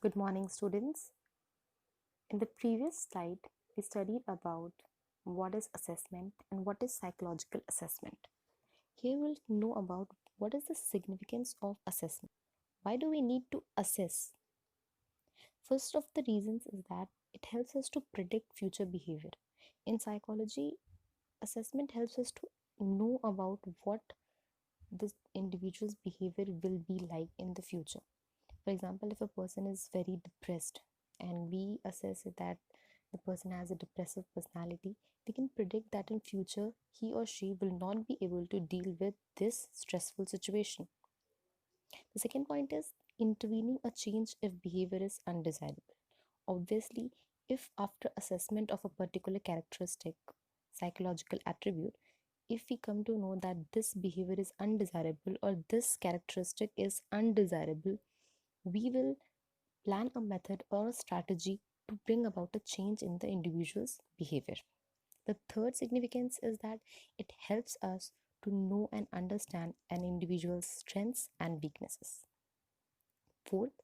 Good morning, students. In the previous slide, we studied about what is assessment and what is psychological assessment. Here we'll know about what is the significance of assessment. Why do we need to assess? First of the reasons is that it helps us to predict future behavior. In psychology, assessment helps us to know about what this individual's behavior will be like in the future. For example, if a person is very depressed and we assess that the person has a depressive personality, we can predict that in future he or she will not be able to deal with this stressful situation. The second point is intervening a change if behavior is undesirable. Obviously, if after assessment of a particular characteristic, psychological attribute, if we come to know that this behavior is undesirable or this characteristic is undesirable, we will plan a method or a strategy to bring about a change in the individual's behavior. The third significance is that it helps us to know and understand an individual's strengths and weaknesses. Fourth,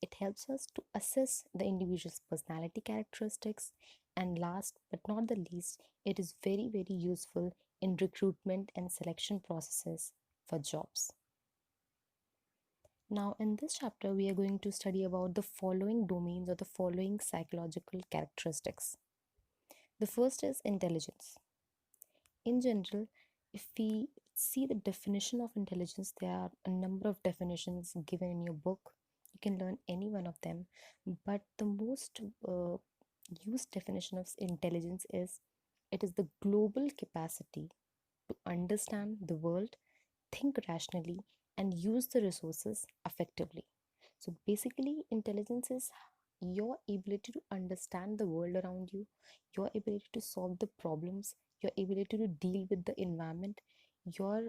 it helps us to assess the individual's personality characteristics. And last but not the least, it is very useful in recruitment and selection processes for jobs. Now, in this chapter, we are going to study about the following domains or the following psychological characteristics. The first is intelligence. In general, if we see the definition of intelligence, there are a number of definitions given in your book. You can learn any one of them, but the most used definition of intelligence is it is the global capacity to understand the world, think rationally, and use the resources effectively. So basically, intelligence is your ability to understand the world around you, your ability to solve the problems, your ability to deal with the environment, your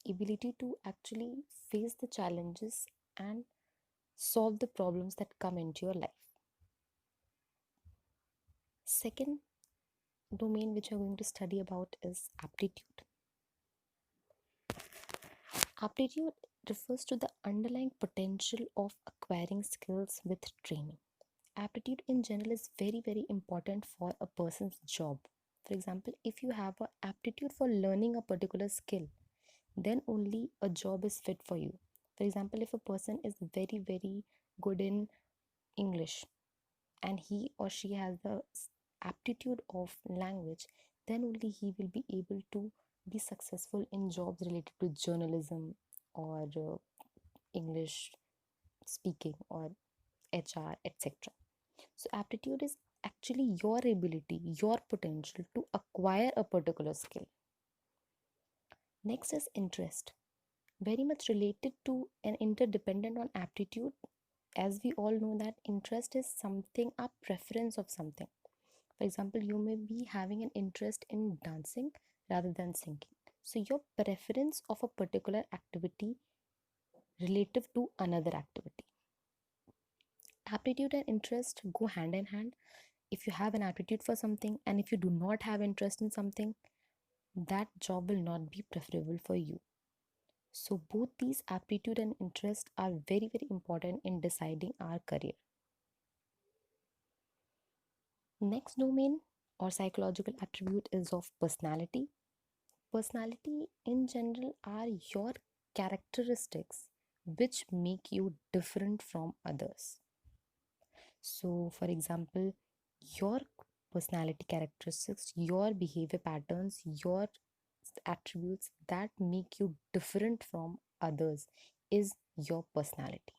ability to actually face the challenges and solve the problems that come into your life. Second domain which we're going to study about is aptitude. Aptitude refers to the underlying potential of acquiring skills with training. Aptitude in general is very important for a person's job. For example, if you have an aptitude for learning a particular skill, then only a job is fit for you. For example, if a person is very good in English and he or she has the aptitude of language, then only he will be able to be successful in jobs related to journalism or English speaking or HR, etc. So, aptitude is actually your ability, your potential to acquire a particular skill. Next is interest, very much related to and interdependent on aptitude, as we all know that interest is something, a preference of something. For example, you may be having an interest in dancing rather than singing. So, your preference of a particular activity relative to another activity. Aptitude and interest go hand in hand. If you have an aptitude for something and if you do not have interest in something, that job will not be preferable for you. So both these aptitude and interest are very important in deciding our career. Next domain or psychological attribute is of personality. Personality in general are your characteristics which make you different from others. So for example, your personality characteristics, your behavior patterns, your attributes that make you different from others is your personality.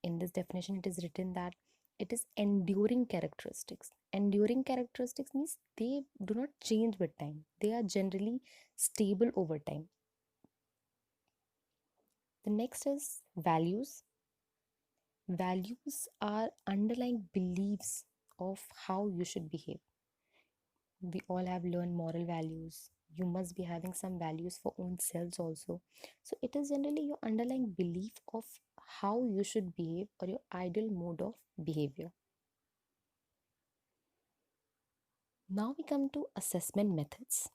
In this definition, it is written that it is enduring characteristics. Enduring characteristics means they do not change with time, they are generally stable over time. The next is values. Values are underlying beliefs of how you should behave. We all have learned moral values. You must be having some values for own selves also. So it is generally your underlying belief of how you should behave or your ideal mode of behavior. Now we come to assessment methods.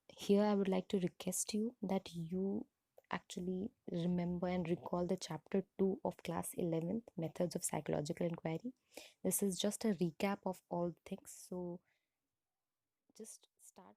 Here I would like to request you that you actually remember and recall the chapter 2 of class 11th, Methods of Psychological Inquiry. This is just a recap of all things. So just start